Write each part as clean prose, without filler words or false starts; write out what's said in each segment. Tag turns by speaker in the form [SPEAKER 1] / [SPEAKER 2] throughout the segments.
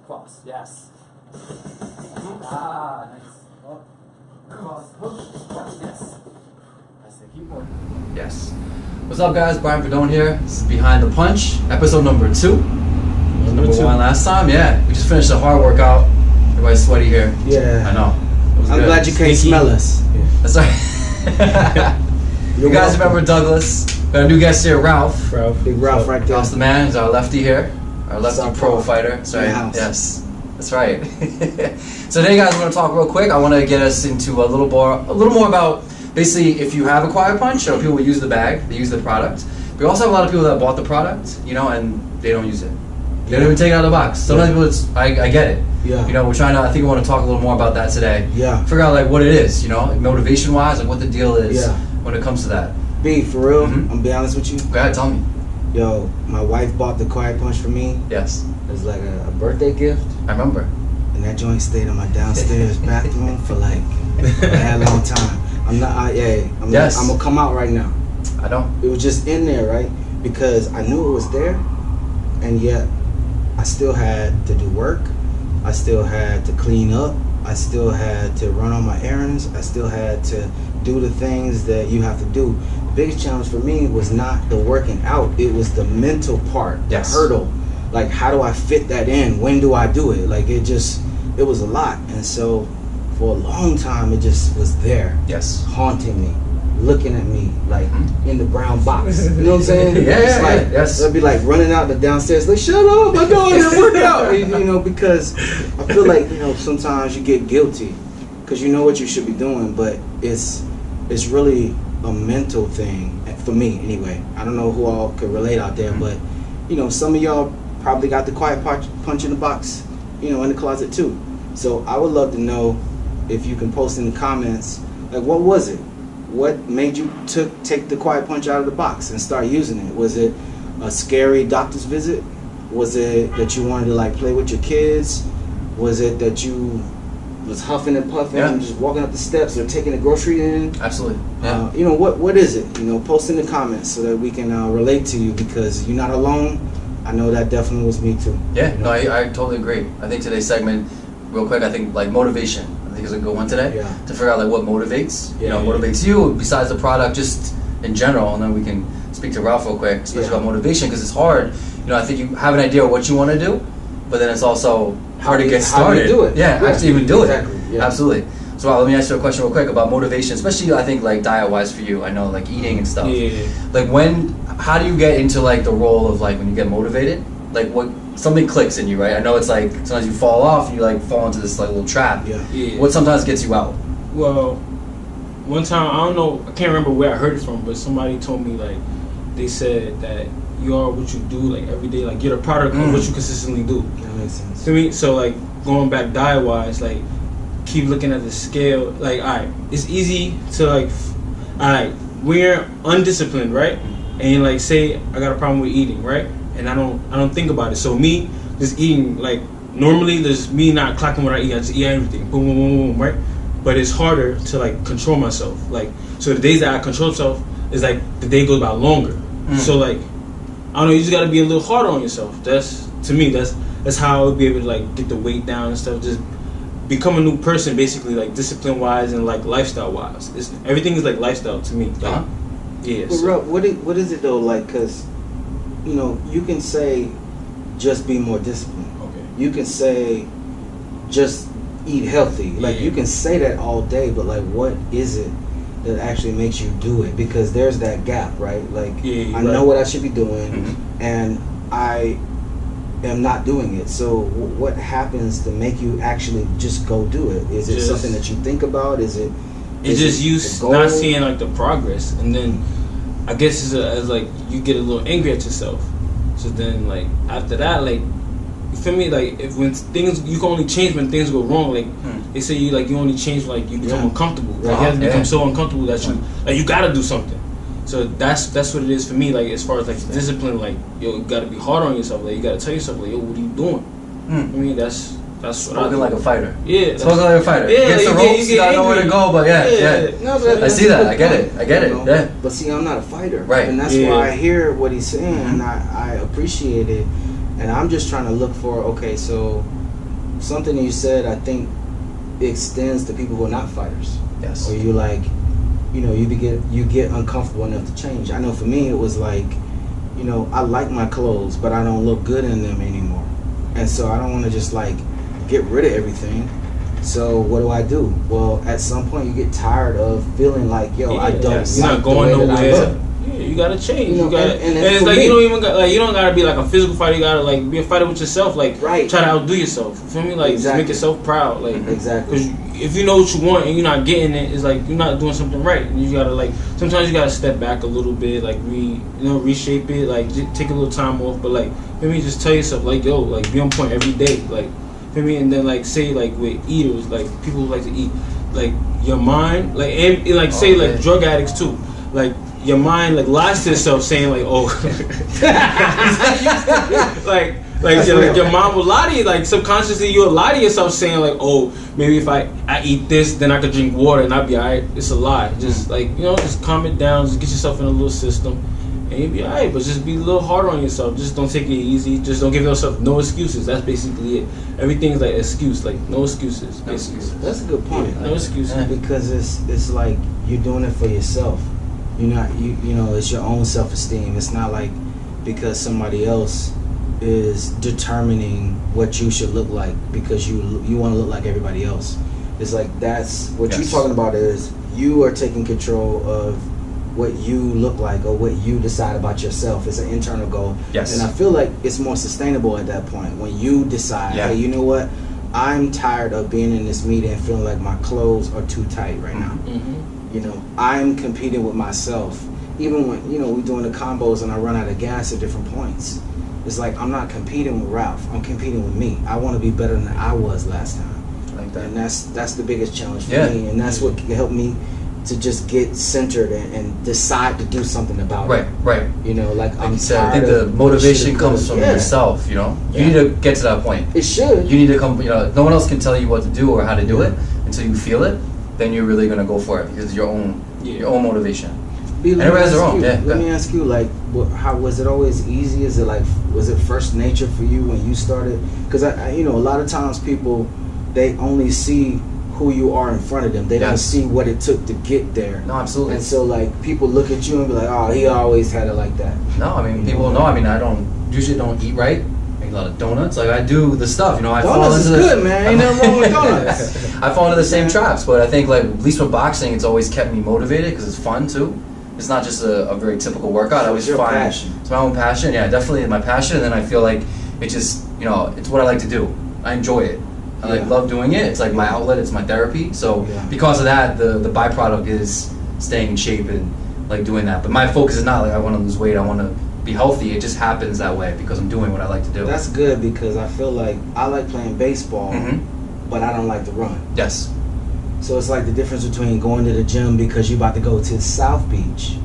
[SPEAKER 1] Cross, yes. Ah, nice. Up, cross, hook, cross, yes. That's it, keep working. Yes. What's up, guys? Brian Verdone here. This is Behind the Punch, episode number 2. Number 1 last time, yeah. We just finished a hard workout. Everybody's sweaty here.
[SPEAKER 2] Yeah.
[SPEAKER 1] I know.
[SPEAKER 2] I'm
[SPEAKER 1] good.
[SPEAKER 2] glad you can't smell us.
[SPEAKER 1] Yeah. That's right. You guys remember Douglas? We got a new guest here, Ralph.
[SPEAKER 2] Big Ralph right there.
[SPEAKER 1] Ralph's the man. He's our lefty here. Our lefty
[SPEAKER 2] South
[SPEAKER 1] pro
[SPEAKER 2] Park.
[SPEAKER 1] fighter. That's right.
[SPEAKER 2] Yes.
[SPEAKER 1] That's right. So today, guys, we're gonna talk real quick. I want to get us into a little more about basically if you have a quiet punch. So people use the bag, they use the product. We also have a lot of people that bought the product, and they don't use it. They don't even take it out of the box. Sometimes people, I get it.
[SPEAKER 2] Yeah.
[SPEAKER 1] We're trying to. I think we want to talk a little more about that today.
[SPEAKER 2] Yeah.
[SPEAKER 1] Figure out what it is. Motivation wise, what the deal is.
[SPEAKER 2] Yeah.
[SPEAKER 1] When it comes to that.
[SPEAKER 2] B, for real,
[SPEAKER 1] Mm-hmm.
[SPEAKER 2] I'm gonna be honest with you.
[SPEAKER 1] Go ahead, tell me.
[SPEAKER 2] Yo, my wife bought the quiet punch for me.
[SPEAKER 1] Yes.
[SPEAKER 2] It was like a birthday gift.
[SPEAKER 1] I remember.
[SPEAKER 2] And that joint stayed in my downstairs bathroom for like a long time. I'm gonna come out right now.
[SPEAKER 1] I know.
[SPEAKER 2] It was just in there, right? Because I knew it was there, and yet I still had to do work. I still had to clean up. I still had to run on my errands. I still had to do the things that you have to do. The biggest challenge for me was not the working out. It was the mental part,
[SPEAKER 1] Yes.
[SPEAKER 2] the hurdle. Like, how do I fit that in? When do I do it? Like, it was a lot. And so for a long time, it just was there.
[SPEAKER 1] Yes.
[SPEAKER 2] Haunting me, looking at me, like in the brown box. You know what I'm saying?
[SPEAKER 1] Yeah. Yes.
[SPEAKER 2] I'd be like running out the downstairs, like, shut up, my dog didn't work out. Because I feel like, sometimes you get guilty because you know what you should be doing, but it's really a mental thing for me anyway. I don't know who all could relate out there, but some of y'all probably got the quiet punch in the box, in the closet too. So I would love to know if you can post in the comments, like, what was it? What made you take the quiet punch out of the box and start using it? Was it a scary doctor's visit? Was it that you wanted to play with your kids? Was it that you was huffing and puffing and just walking up the steps or taking the grocery in?
[SPEAKER 1] Absolutely. Yeah.
[SPEAKER 2] What is it? Post in the comments so that we can relate to you, because you're not alone. I know that definitely was me too.
[SPEAKER 1] Yeah. No, I totally agree. I think today's segment, real quick, I think motivation. I think is a good one today.
[SPEAKER 2] Yeah.
[SPEAKER 1] To figure out what motivates.
[SPEAKER 2] Yeah.
[SPEAKER 1] Motivates you besides the product, just in general, and then we can speak to Ralph real quick, especially about motivation, because it's hard. I think you have an idea of what you want to do, but then it's also hard to get started.
[SPEAKER 2] How do you do it?
[SPEAKER 1] Yeah, actually even do
[SPEAKER 2] exactly.
[SPEAKER 1] it.
[SPEAKER 2] Yeah.
[SPEAKER 1] Absolutely. So let me ask you a question real quick about motivation, especially I think diet-wise for you. I know eating and stuff.
[SPEAKER 2] Yeah.
[SPEAKER 1] How do you get into the role of when you get motivated? What something clicks in you, right? I know it's sometimes you fall off and you fall into this little trap.
[SPEAKER 2] Yeah.
[SPEAKER 1] What sometimes gets you out?
[SPEAKER 3] Well, one time, I don't know, I can't remember where I heard it from, but somebody told me they said that you are what you do every day, you're the product of what you consistently do.
[SPEAKER 2] That makes sense.
[SPEAKER 3] To me, so going back diet wise, keep looking at the scale. Alright, it's easy to we're undisciplined, right? And say I got a problem with eating, right? And I don't think about it. So me just eating normally there's me not clocking what I eat. I just eat everything, boom, boom, boom, boom, right? But it's harder to control myself. So the days that I control myself is the day goes by longer. So I don't know, you just gotta be a little harder on yourself. That's to me, that's how I would be able to get the weight down and stuff. Just become a new person, basically, discipline wise and lifestyle wise. Everything is lifestyle to me. Yeah.
[SPEAKER 2] But Rob, what is it though? Because you can say just be more disciplined.
[SPEAKER 3] Okay.
[SPEAKER 2] You can say just eat healthy. You can say that all day, but what is it that actually makes you do it? Because there's that gap, right? I know what I should be doing, and I am not doing it. So what happens to make you actually just go do it? Is it something that you think about? Is it?
[SPEAKER 3] It's just you not seeing the progress, and then I guess it's you get a little angry at yourself. So then after that you feel me? If when things you can only change when things go wrong. They say you only change when you become uncomfortable. You have to become so uncomfortable that you gotta do something. So that's what it is for me. As far as discipline, you gotta be hard on yourself. You gotta tell yourself yo, what are you doing? I mean that's what
[SPEAKER 1] Spoken like a fighter.
[SPEAKER 3] Yeah.
[SPEAKER 1] Spoken like a fighter.
[SPEAKER 3] Yeah,
[SPEAKER 1] Against the ropes, you gotta know where to go, but yeah.
[SPEAKER 2] No,
[SPEAKER 1] I see that. I get it. Yeah.
[SPEAKER 2] But see, I'm not a fighter.
[SPEAKER 1] Right.
[SPEAKER 2] And that's why I hear what he's saying, and I appreciate it. And I'm just trying to look for, okay, so something you said, I think, extends to people who are not fighters.
[SPEAKER 1] Yes.
[SPEAKER 2] Or you like, you get uncomfortable enough to change. I know for me, it was like, I like my clothes, but I don't look good in them anymore, and so I don't want to just like get rid of everything. So what do? Well, at some point you get tired of feeling like, I don't.
[SPEAKER 3] It's
[SPEAKER 2] like
[SPEAKER 3] not going
[SPEAKER 2] the way that I
[SPEAKER 3] nowhere.
[SPEAKER 2] look.
[SPEAKER 3] Yeah, you gotta change.
[SPEAKER 2] And
[SPEAKER 3] it's
[SPEAKER 2] for
[SPEAKER 3] like
[SPEAKER 2] me,
[SPEAKER 3] you don't even got you don't gotta be like a physical fighter. You gotta like be a fighter with yourself. Like
[SPEAKER 2] right.
[SPEAKER 3] Try to outdo yourself. You feel me? Like just make yourself proud. Like
[SPEAKER 2] exactly.
[SPEAKER 3] Because if you know what you want and you're not getting it, it's like you're not doing something right. And you gotta like sometimes you gotta step back a little bit, like reshape it, like just take a little time off. But like feel me, just tell yourself like like be on point every day. Like feel me, and then like say like with eaters, like people who like to eat, like your mind, like and like say like drug addicts too, like. Your mind like lies to itself, saying like, "Oh," like your mind will lie to you. Like subconsciously, you'll lie to yourself, saying like, "Oh, maybe if I eat this, then I could drink water and I'll be alright." It's a lie. Just like just calm it down. Just get yourself in a little system, and you'll be alright. But just be a little harder on yourself. Just don't take it easy. Just don't give yourself no excuses. That's basically it. Everything's like excuse, like no excuses. Basically.
[SPEAKER 2] That's a good point.
[SPEAKER 3] Yeah, no excuses.
[SPEAKER 2] Because it's like you're doing it for yourself. You're not it's your own self-esteem. It's not like because somebody else is determining what you should look like because you want to look like everybody else. It's like that's what you're talking about is you are taking control of what you look like or what you decide about yourself. It's an internal goal.
[SPEAKER 1] Yes.
[SPEAKER 2] And I feel like it's more sustainable at that point when you decide, hey, you know what? I'm tired of being in this meeting and feeling like my clothes are too tight right now.
[SPEAKER 3] Mm-hmm.
[SPEAKER 2] I'm competing with myself. Even when, we're doing the combos and I run out of gas at different points. It's like I'm not competing with Ralph. I'm competing with me. I want to be better than I was last time.
[SPEAKER 1] Like that.
[SPEAKER 2] And that's the biggest challenge for me. And that's what can help me to just get centered and decide to do something about it.
[SPEAKER 1] Right.
[SPEAKER 2] Like I'm
[SPEAKER 1] said, I think the motivation comes from yourself, You need to get to that point.
[SPEAKER 2] It should.
[SPEAKER 1] You need to come, no one else can tell you what to do or how to do it until you feel it. Then you're really gonna go for it because it's your own motivation. Everybody has their own.
[SPEAKER 2] Let me ask you, like, how was it always easy? Is it like, was it first nature for you when you started? Because I a lot of times people, they only see who you are in front of them. They don't see what it took to get there.
[SPEAKER 1] No, absolutely.
[SPEAKER 2] And so like people look at you and be like, oh, he always had it like that.
[SPEAKER 1] No, I mean people know. I mean I usually don't eat right. A lot of donuts. Like I do the stuff, I fall into
[SPEAKER 2] good, man. Ain't nothing wrong with donuts.
[SPEAKER 1] I fall into the same traps, but I think like at least with boxing, it's always kept me motivated because it's fun too. It's not just a very typical workout. I always find
[SPEAKER 2] passion.
[SPEAKER 1] It's my own passion. Yeah, definitely my passion. And then I feel like it just it's what I like to do. I enjoy it. I love doing it. It's like my outlet. It's my therapy. So because of that, the byproduct is staying in shape and like doing that. But my focus is not like I want to lose weight. I want to be healthy. It just happens that way because I'm doing what I like to do.
[SPEAKER 2] That's good because I feel like I like playing baseball, but I don't like to run.
[SPEAKER 1] Yes.
[SPEAKER 2] So it's like the difference between going to the gym because you're about to go to South Beach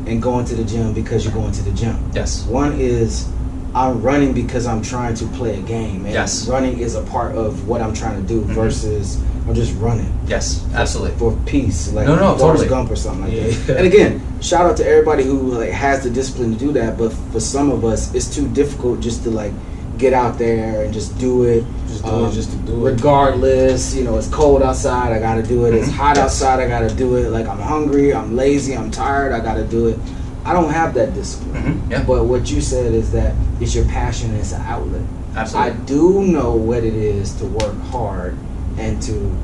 [SPEAKER 2] and going to the gym because you're going to the gym.
[SPEAKER 1] Yes.
[SPEAKER 2] One is I'm running because I'm trying to play a game. And running is a part of what I'm trying to do versus I'm just running.
[SPEAKER 1] Yes, absolutely.
[SPEAKER 2] For peace. Like
[SPEAKER 1] totally.
[SPEAKER 2] Gump or something like that. And again, shout out to everybody who like has the discipline to do that, but for some of us it's too difficult just to like get out there and just do it.
[SPEAKER 3] Just to do it.
[SPEAKER 2] Regardless, it's cold outside, I gotta do it. It's hot outside, I gotta do it. Like I'm hungry, I'm lazy, I'm tired, I gotta do it. I don't have that discipline. But what you said is that it's your passion and it's an outlet.
[SPEAKER 1] Absolutely.
[SPEAKER 2] I do know what it is to work hard and to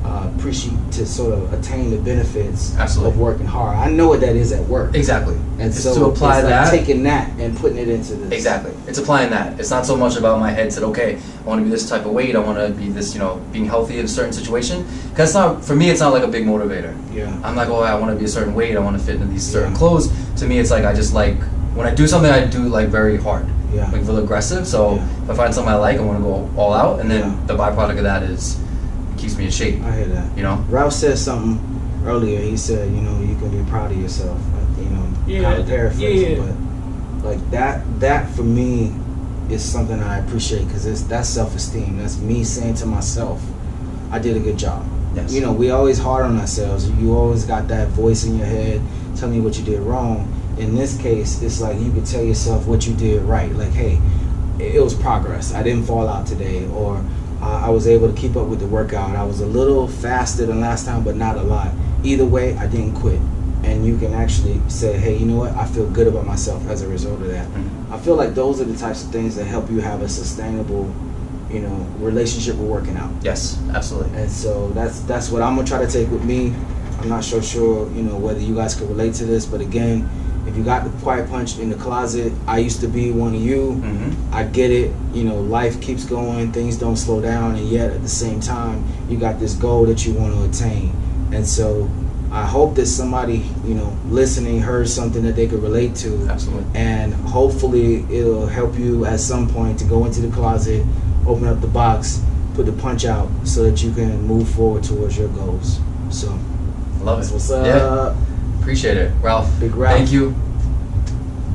[SPEAKER 2] appreciate, to sort of attain the benefits of working hard. I know what that is at work.
[SPEAKER 1] Exactly.
[SPEAKER 2] And
[SPEAKER 1] it's
[SPEAKER 2] so
[SPEAKER 1] to apply
[SPEAKER 2] it's like
[SPEAKER 1] that,
[SPEAKER 2] taking that and putting it into this.
[SPEAKER 1] Exactly. It's applying that. It's not so much about my head said, okay, I want to be this type of weight. I want to be this, being healthy in a certain situation. Because for me, it's not like a big motivator.
[SPEAKER 2] Yeah.
[SPEAKER 1] I'm like, I want to be a certain weight. I want to fit into these certain clothes. To me, it's like I just like when I do something, I do like very hard.
[SPEAKER 2] Yeah.
[SPEAKER 1] Like real aggressive. So if I find something I like, I want to go all out. And then the byproduct of that is it keeps me in shape.
[SPEAKER 2] I hear that. Ralph said something earlier. He said, you can be proud of yourself. Kind of paraphrasing, but like that for me is something I appreciate because that's self-esteem. That's me saying to myself, I did a good job.
[SPEAKER 1] Yes.
[SPEAKER 2] We always hard on ourselves. You always got that voice in your head telling you what you did wrong. In this case, it's like you could tell yourself what you did right. Like, hey, it was progress. I didn't fall out today, or I was able to keep up with the workout. I was a little faster than last time, but not a lot. Either way, I didn't quit. And you can actually say, hey, you know what? I feel good about myself as a result of that. I feel like those are the types of things that help you have a sustainable, you know, relationship with working out.
[SPEAKER 1] Yes, absolutely.
[SPEAKER 2] And so that's what I'm gonna try to take with me. I'm not so sure, you know, whether you guys can relate to this, but again, if you got the quiet punch in the closet, I used to be one of you. I get it. You know, life keeps going, things don't slow down, and yet at the same time, you got this goal that you want to attain. And so I hope that somebody, you know, listening heard something that they could relate to.
[SPEAKER 1] Absolutely.
[SPEAKER 2] And hopefully it'll help you at some point to go into the closet, open up the box, put the punch out so that you can move forward towards your goals. So,
[SPEAKER 1] love it.
[SPEAKER 2] that's what's up.
[SPEAKER 1] Yeah. Appreciate it. Ralph.
[SPEAKER 2] Big Ralph.
[SPEAKER 1] Thank you.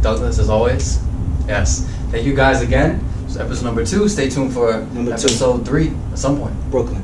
[SPEAKER 1] Douglas, as always. Yes. Thank you guys again. So episode number 2. Stay tuned for
[SPEAKER 2] Number 2.
[SPEAKER 1] episode 3 at some point.
[SPEAKER 2] Brooklyn.